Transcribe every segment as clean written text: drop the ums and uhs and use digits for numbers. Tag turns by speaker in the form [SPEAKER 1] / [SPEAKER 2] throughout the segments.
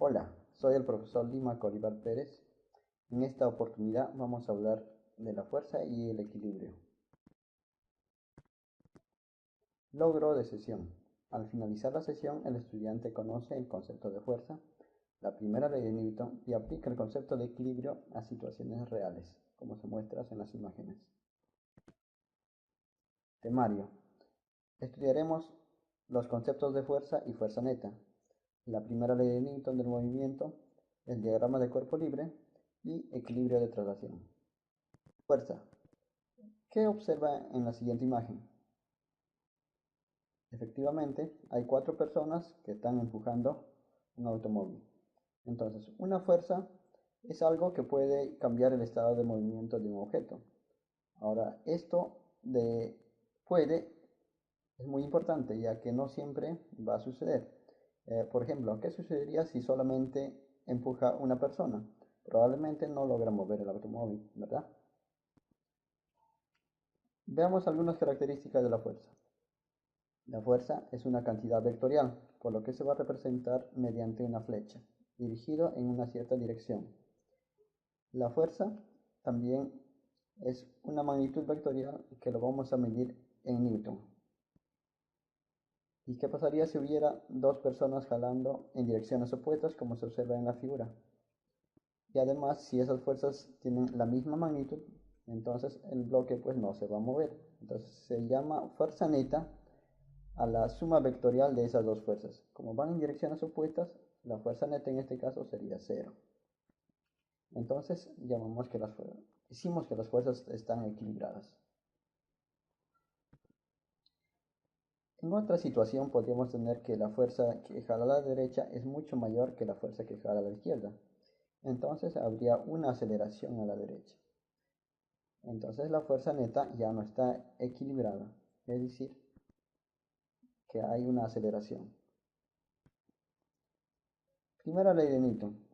[SPEAKER 1] Hola, soy el profesor Lima Colibar Pérez. En esta oportunidad vamos a hablar de la fuerza y el equilibrio. Logro de sesión. Al finalizar la sesión, el estudiante conoce el concepto de fuerza, la primera ley de Newton y aplica el concepto de equilibrio a situaciones reales, como se muestra en las imágenes. Temario. Estudiaremos los conceptos de fuerza y fuerza neta, la primera ley de Newton del movimiento, el diagrama de cuerpo libre y equilibrio de traslación. Fuerza. ¿Qué observa en la siguiente imagen? Efectivamente, hay 4 personas que están empujando un automóvil. Entonces, una fuerza es algo que puede cambiar el estado de movimiento de un objeto. Ahora, esto de puede es muy importante, ya que no siempre va a suceder. Por ejemplo, ¿qué sucedería si solamente empuja una persona? Probablemente no logra mover el automóvil, ¿verdad? Veamos algunas características de la fuerza. La fuerza es una cantidad vectorial, por lo que se va a representar mediante una flecha, dirigido en una cierta dirección. La fuerza también es una magnitud vectorial que lo vamos a medir en Newton. ¿Y qué pasaría si hubiera dos personas jalando en direcciones opuestas, como se observa en la figura? Y además, si esas fuerzas tienen la misma magnitud, entonces el bloque pues no se va a mover. Entonces se llama fuerza neta a la suma vectorial de esas dos fuerzas. Como van en direcciones opuestas, la fuerza neta en este caso sería 0. Entonces decimos que las fuerzas están equilibradas. En otra situación podríamos tener que la fuerza que jala a la derecha es mucho mayor que la fuerza que jala a la izquierda. Entonces habría una aceleración a la derecha. Entonces la fuerza neta ya no está equilibrada, es decir, que hay una aceleración. Primera ley de Newton.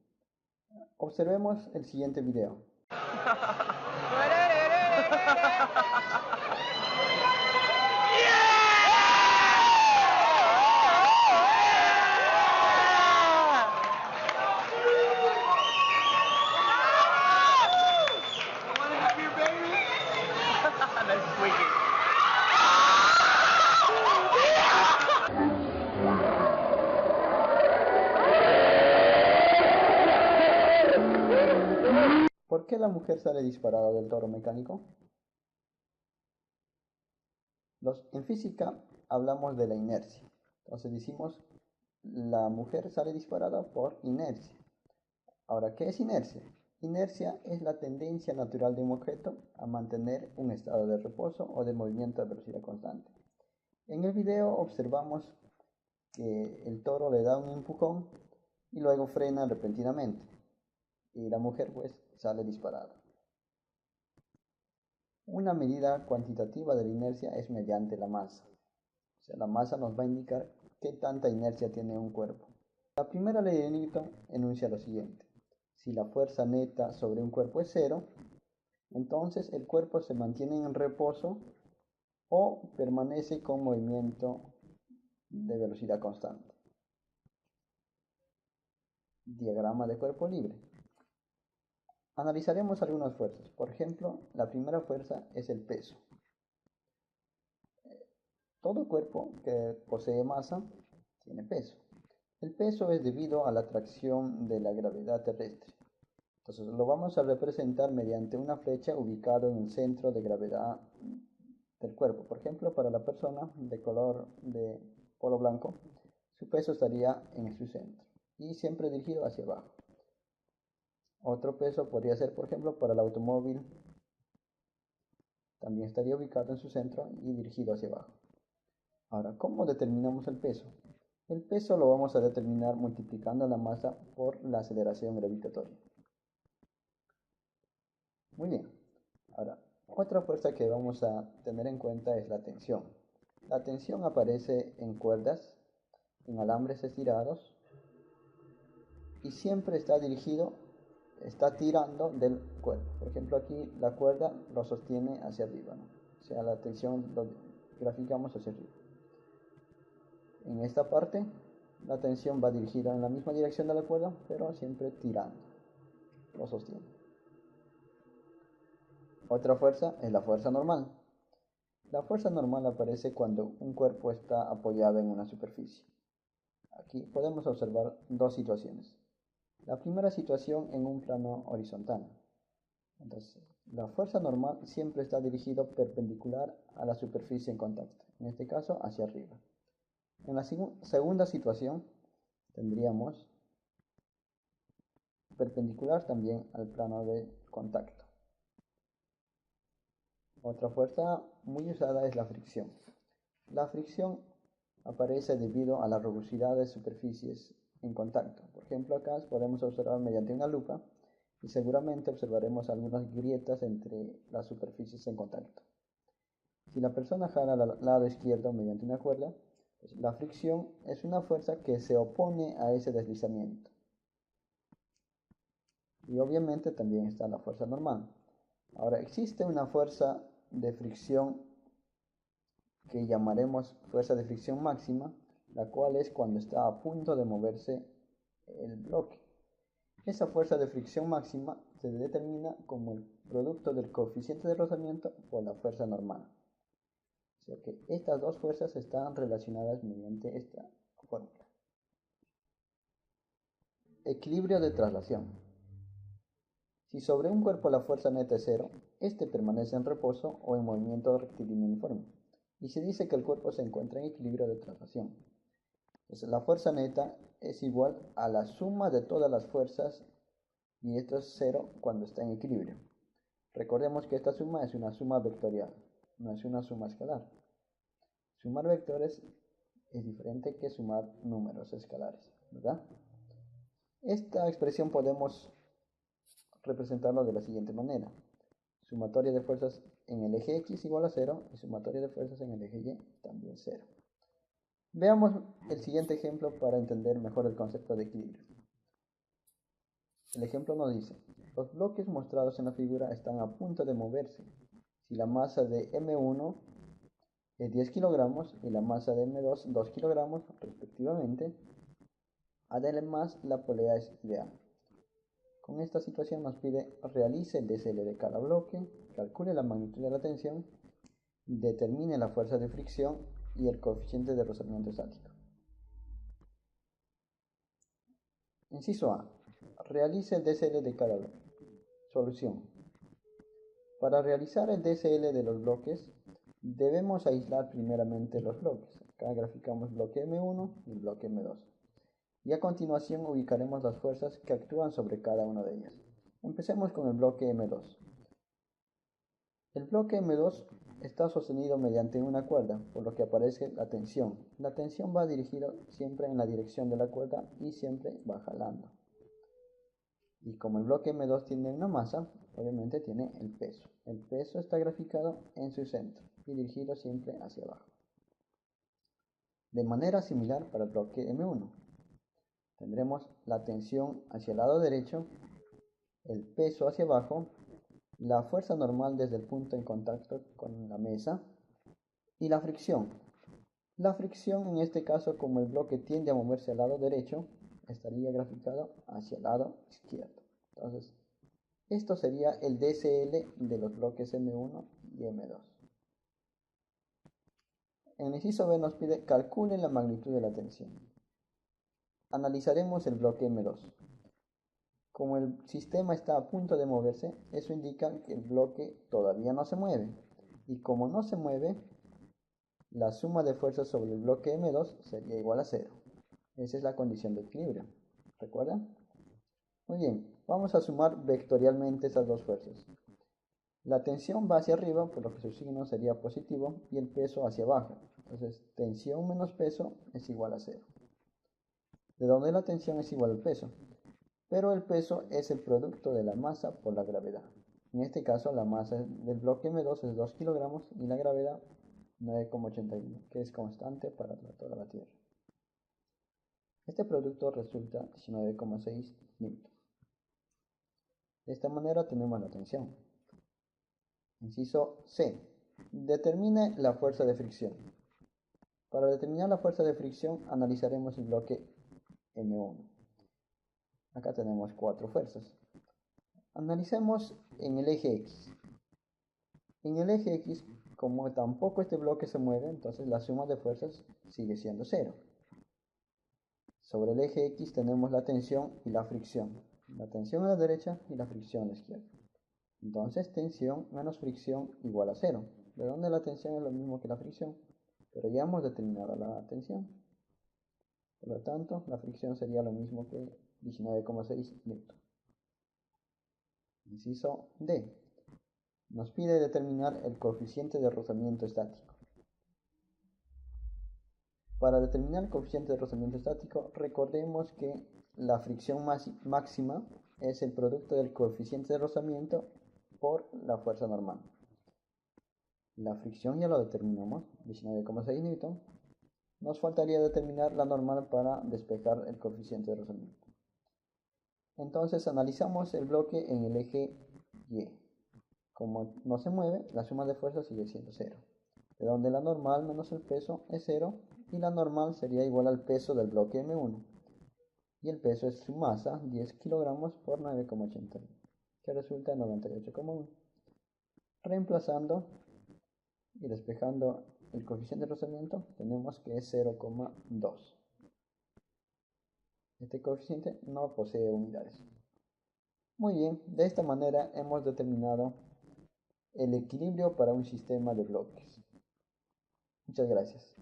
[SPEAKER 1] Observemos el siguiente video. ¿Por qué la mujer sale disparada del toro mecánico? En física hablamos de la inercia. Entonces decimos, la mujer sale disparada por inercia. Ahora, ¿qué es inercia? Inercia es la tendencia natural de un objeto a mantener un estado de reposo o de movimiento a velocidad constante. En el video observamos que el toro le da un empujón y luego frena repentinamente. Y la mujer pues sale disparada. Una medida cuantitativa de la inercia es mediante la masa. O sea, la masa nos va a indicar qué tanta inercia tiene un cuerpo. La primera ley de Newton enuncia lo siguiente. Si la fuerza neta sobre un cuerpo es 0, entonces el cuerpo se mantiene en reposo o permanece con movimiento de velocidad constante. Diagrama de cuerpo libre. Analizaremos algunas fuerzas. Por ejemplo, la primera fuerza es el peso. Todo cuerpo que posee masa tiene peso. El peso es debido a la atracción de la gravedad terrestre. Entonces lo vamos a representar mediante una flecha ubicada en el centro de gravedad del cuerpo. Por ejemplo, para la persona de color de polo blanco, su peso estaría en su centro y siempre dirigido hacia abajo. Otro peso podría ser, por ejemplo, para el automóvil, también estaría ubicado en su centro y dirigido hacia abajo. Ahora, ¿cómo determinamos el peso? El peso lo vamos a determinar multiplicando la masa por la aceleración gravitatoria. Muy bien. Ahora, otra fuerza que vamos a tener en cuenta es la tensión. La tensión aparece en cuerdas, en alambres estirados y siempre está tirando del cuerpo. Por ejemplo, aquí la cuerda lo sostiene hacia arriba, ¿no? O sea, la tensión lo graficamos hacia arriba. En esta parte la tensión va dirigida en la misma dirección de la cuerda, pero siempre tirando, lo sostiene. Otra fuerza es la fuerza normal. La fuerza normal aparece cuando un cuerpo está apoyado en una superficie. Aquí podemos observar dos situaciones. La primera situación en un plano horizontal. Entonces, la fuerza normal siempre está dirigida perpendicular a la superficie en contacto, en este caso hacia arriba. En la segunda situación tendríamos perpendicular también al plano de contacto. Otra fuerza muy usada es la fricción. La fricción aparece debido a la rugosidad de superficies en contacto. Por ejemplo, acá podemos observar mediante una lupa y seguramente observaremos algunas grietas entre las superficies en contacto. Si la persona jala al lado izquierdo mediante una cuerda, pues la fricción es una fuerza que se opone a ese deslizamiento. Y obviamente también está la fuerza normal. Ahora, existe una fuerza de fricción que llamaremos fuerza de fricción máxima, la cual es cuando está a punto de moverse el bloque. Esa fuerza de fricción máxima se determina como el producto del coeficiente de rozamiento por la fuerza normal. O sea que estas dos fuerzas están relacionadas mediante esta fórmula. Equilibrio de traslación. Si sobre un cuerpo la fuerza neta es cero, este permanece en reposo o en movimiento rectilíneo uniforme, y se dice que el cuerpo se encuentra en equilibrio de traslación. Entonces, la fuerza neta es igual a la suma de todas las fuerzas, y esto es cero cuando está en equilibrio. Recordemos que esta suma es una suma vectorial, no es una suma escalar. Sumar vectores es diferente que sumar números escalares, ¿verdad? Esta expresión podemos representarlo de la siguiente manera. Sumatoria de fuerzas en el eje X igual a 0 y sumatoria de fuerzas en el eje Y también 0. Veamos el siguiente ejemplo para entender mejor el concepto de equilibrio. El ejemplo nos dice, los bloques mostrados en la figura están a punto de moverse. Si la masa de M1 es 10 kilogramos y la masa de M2 2 kilogramos respectivamente, además la polea es ideal. Con esta situación nos pide realice el DCL de cada bloque, calcule la magnitud de la tensión, determine la fuerza de fricción y el coeficiente de rozamiento estático. Inciso A. Realice el DCL de cada bloque. Solución. Para realizar el DCL de los bloques, debemos aislar primeramente los bloques. Acá graficamos bloque M1 y bloque M2. Y a continuación ubicaremos las fuerzas que actúan sobre cada una de ellas. Empecemos con el bloque M2. El bloque M2 está sostenido mediante una cuerda, por lo que aparece la tensión. La tensión va dirigida siempre en la dirección de la cuerda y siempre va jalando. Y como el bloque M2 tiene una masa, obviamente tiene el peso. El peso está graficado en su centro y dirigido siempre hacia abajo. De manera similar para el bloque M1. Tendremos la tensión hacia el lado derecho, el peso hacia abajo, la fuerza normal desde el punto en contacto con la mesa y la fricción. La fricción en este caso, como el bloque tiende a moverse al lado derecho, estaría graficado hacia el lado izquierdo. Entonces, esto sería el DCL de los bloques M1 y M2. En el inciso B nos pide calcule la magnitud de la tensión. Analizaremos el bloque M2. Como el sistema está a punto de moverse, eso indica que el bloque todavía no se mueve. Y como no se mueve, la suma de fuerzas sobre el bloque M2 sería igual a 0. Esa es la condición de equilibrio. ¿Recuerdan? Muy bien, vamos a sumar vectorialmente esas dos fuerzas. La tensión va hacia arriba, por lo que su signo sería positivo, y el peso hacia abajo. Entonces, tensión menos peso es igual a 0. De donde la tensión es igual al peso. Pero el peso es el producto de la masa por la gravedad. En este caso, la masa del bloque M2 es 2 kilogramos y la gravedad 9,81, que es constante para toda la Tierra. Este producto resulta 19,6 newton. De esta manera tenemos la tensión. Inciso C. Determine la fuerza de fricción. Para determinar la fuerza de fricción analizaremos el bloque M1. Acá tenemos 4 fuerzas. Analicemos en el eje X. En el eje X, como tampoco este bloque se mueve, entonces la suma de fuerzas sigue siendo 0. Sobre el eje X tenemos la tensión y la fricción. La tensión a la derecha y la fricción a la izquierda. Entonces tensión menos fricción igual a 0. De donde la tensión es lo mismo que la fricción, pero ya hemos determinado la tensión. Por lo tanto, la fricción sería lo mismo que 19,6 newton. Inciso D. Nos pide determinar el coeficiente de rozamiento estático. Para determinar el coeficiente de rozamiento estático, recordemos que la fricción máxima es el producto del coeficiente de rozamiento por la fuerza normal. La fricción ya lo determinamos, 19,6 newton. Nos faltaría determinar la normal para despejar el coeficiente de rozamiento. Entonces analizamos el bloque en el eje Y. Como no se mueve, la suma de fuerzas sigue siendo 0. De donde la normal menos el peso es 0 y la normal sería igual al peso del bloque M1. Y el peso es su masa, 10 kilogramos por 9,80, que resulta en 98,1. Reemplazando y despejando el coeficiente de rozamiento, tenemos que es 0,2. Este coeficiente no posee unidades. Muy bien, de esta manera hemos determinado el equilibrio para un sistema de bloques. Muchas gracias.